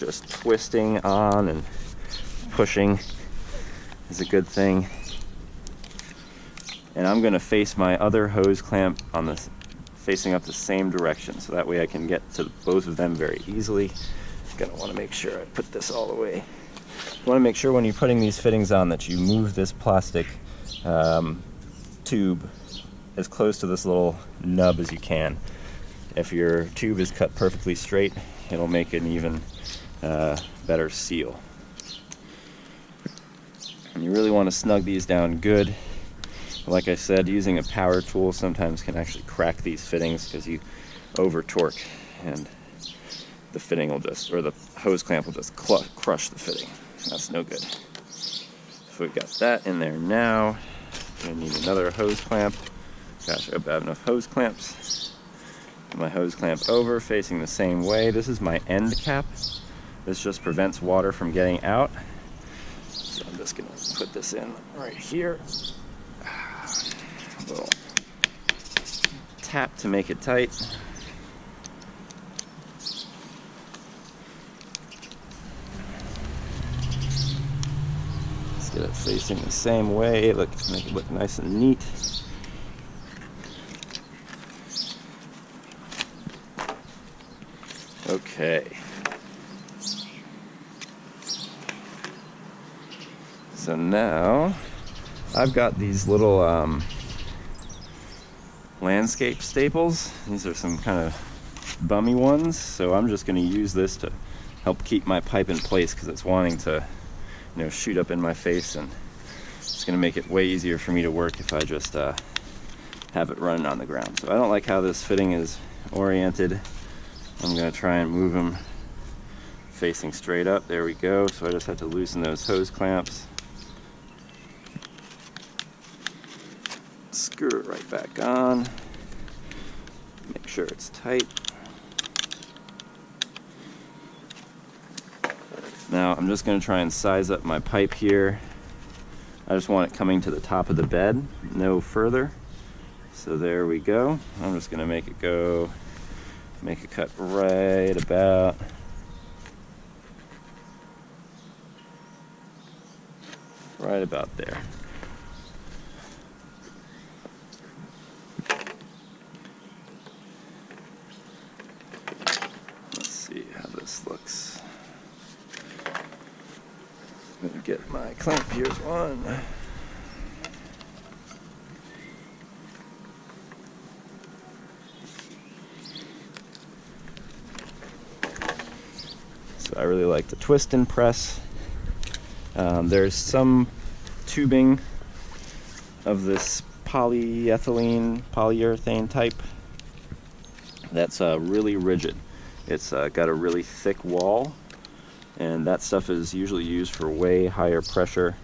Just twisting on and pushing is a good thing. And I'm going to face my other hose clamp on this, facing up the same direction, so that way I can get to both of them very easily. Gonna want to make sure I put this all the way. You want to make sure when you're putting these fittings on that you move this plastic tube as close to this little nub as you can. If your tube is cut perfectly straight, it'll make an even better seal. And you really want to snug these down good. Like I said, using a power tool sometimes can actually crack these fittings because you over torque and the fitting will just, or the hose clamp will just crush the fitting. That's no good. So we've got that in there now. I need another hose clamp. Gosh, I hope I have enough hose clamps. Put my hose clamp over, facing the same way. This is my end cap. This just prevents water from getting out. So I'm just gonna put this in right here. A little tap to make it tight. Let's get it facing the same way. Make it look nice and neat. Okay. So now I've got these little landscape staples. These are some kind of bummy ones, so I'm just going to use this to help keep my pipe in place because it's wanting to, shoot up in my face, and it's going to make it way easier for me to work if I just have it running on the ground. So I don't like how this fitting is oriented. I'm going to try and move them facing straight up. There we go. So I just have to loosen those hose clamps. Screw it right back on. Make sure it's tight. Now I'm just going to try and size up my pipe here. I just want it coming to the top of the bed, no further. So there we go. I'm just going to make a cut right about there. Let's see how this looks. I'm going to get my clamp. Here's one. So I really like the twist and press. There's some tubing of this polyurethane type that's really rigid. It's got a really thick wall, and that stuff is usually used for way higher pressure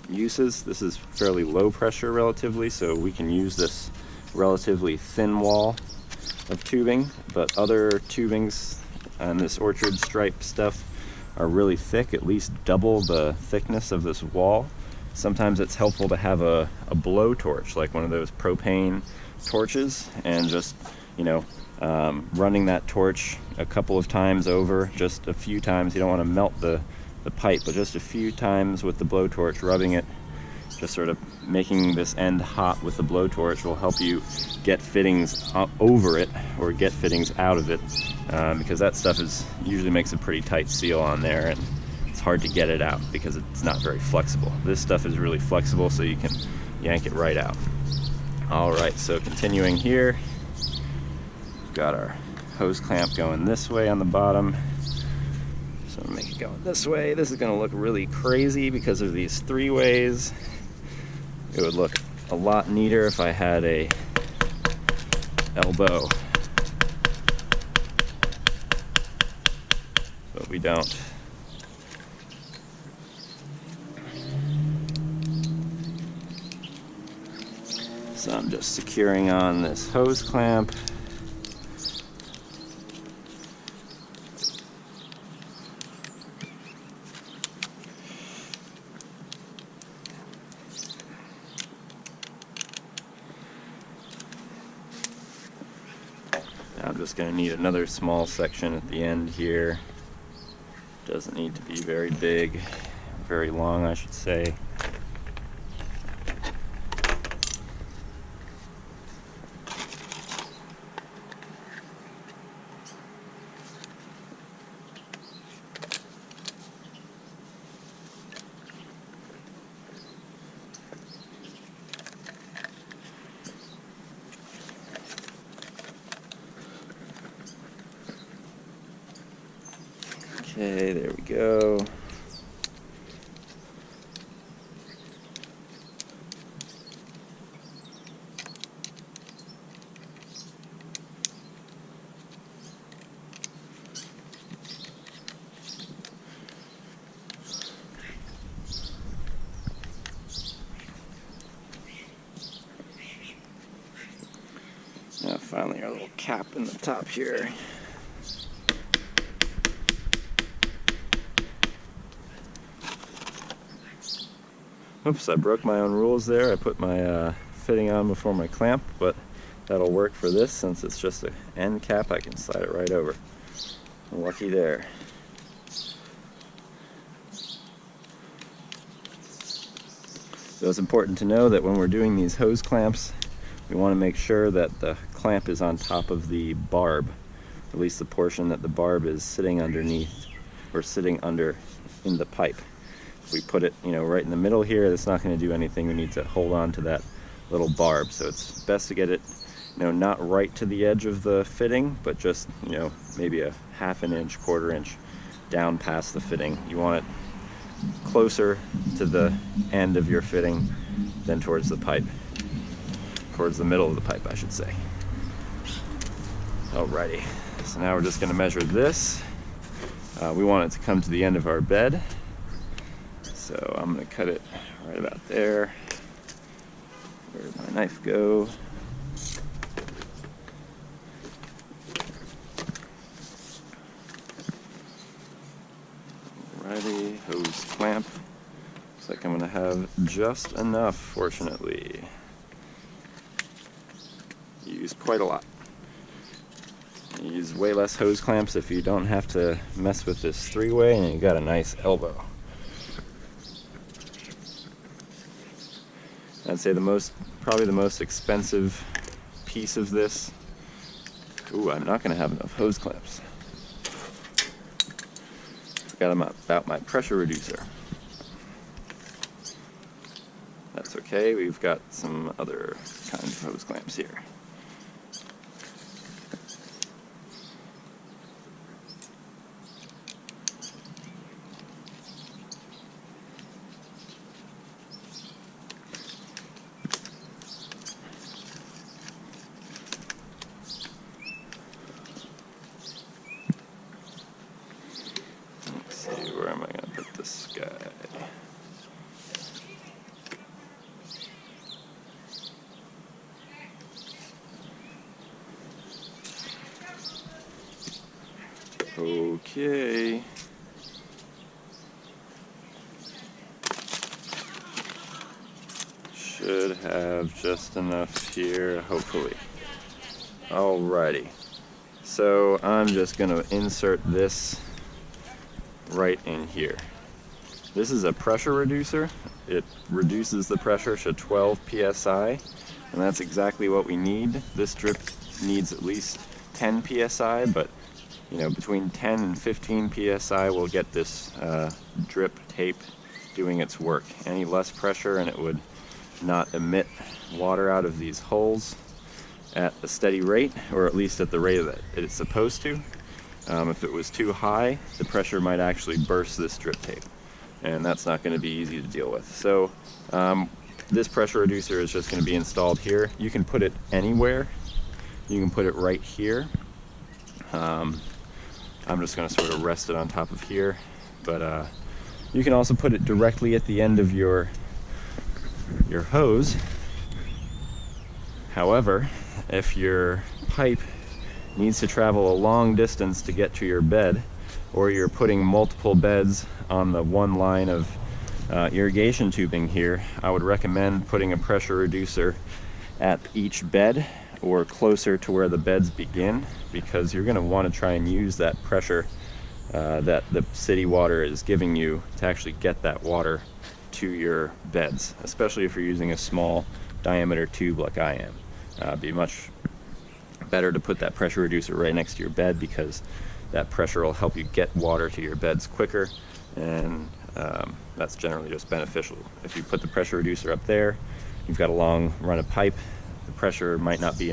uses. This is fairly low pressure relatively, so we can use this relatively thin wall of tubing, but other tubings and this orchard stripe stuff are really thick, at least double the thickness of this wall. Sometimes it's helpful to have a blow torch, like one of those propane torches, and just running that torch a couple of times over, just a few times. You don't want to melt the pipe, but just a few times with the blowtorch, rubbing it, just sort of making this end hot with the blowtorch will help you get fittings over it or get fittings out of it, because that stuff usually makes a pretty tight seal on there, and it's hard to get it out because it's not very flexible. This stuff is really flexible, so you can yank it right out. Alright, so continuing here, we've got our hose clamp going this way on the bottom. So I'm gonna make it go this way. This is gonna look really crazy because of these three ways. It would look a lot neater if I had a elbow, but we don't. So I'm just securing on this hose clamp. just going to need another small section at the end here. Doesn't need to be very big, very long, I should say. Okay, there we go. Now finally our little cap in the top here. Oops, I broke my own rules there. I put my fitting on before my clamp, but that'll work for this since it's just an end cap. I can slide it right over. Lucky there. So it's important to know that when we're doing these hose clamps, we want to make sure that the clamp is on top of the barb, at least the portion that the barb is sitting underneath or sitting under in the pipe. If we put it, right in the middle here, that's not going to do anything. We need to hold on to that little barb. So it's best to get it, not right to the edge of the fitting, but just, maybe a ½ inch, ¼ inch down past the fitting. You want it closer to the end of your fitting than towards the pipe. Towards the middle of the pipe, I should say. Alrighty, so now we're just going to measure this. We want it to come to the end of our bed. So I'm going to cut it right about there. Where did my knife go? Alrighty, hose clamp. Looks like I'm going to have just enough, fortunately. Use quite a lot. Use way less hose clamps if you don't have to mess with this 3-way and you got a nice elbow. I'd say probably the most expensive piece of this. Ooh, I'm not going to have enough hose clamps. Forgot about my pressure reducer. That's okay, we've got some other kinds of hose clamps here. Where am I going to put this guy? Okay. Should have just enough here, hopefully. Alrighty. So I'm just going to insert this right in here. This is a pressure reducer. It reduces the pressure to 12 psi, and that's exactly what we need. This drip needs at least 10 psi, but between 10 and 15 psi will get this drip tape doing its work. Any less pressure and it would not emit water out of these holes at a steady rate, or at least at the rate that it's supposed to. If it was too high, the pressure might actually burst this drip tape, and that's not going to be easy to deal with. So this pressure reducer is just going to be installed here. You can put it anywhere. You can put it right here. I'm just going to sort of rest it on top of here, but you can also put it directly at the end of your hose. However, if your pipe needs to travel a long distance to get to your bed, or you're putting multiple beds on the one line of irrigation tubing here, I would recommend putting a pressure reducer at each bed or closer to where the beds begin, because you're going to want to try and use that pressure that the city water is giving you to actually get that water to your beds, especially if you're using a small diameter tube like I am. It'd be much better to put that pressure reducer right next to your bed, because that pressure will help you get water to your beds quicker, and that's generally just beneficial. If you put the pressure reducer up there, you've got a long run of pipe, the pressure might not be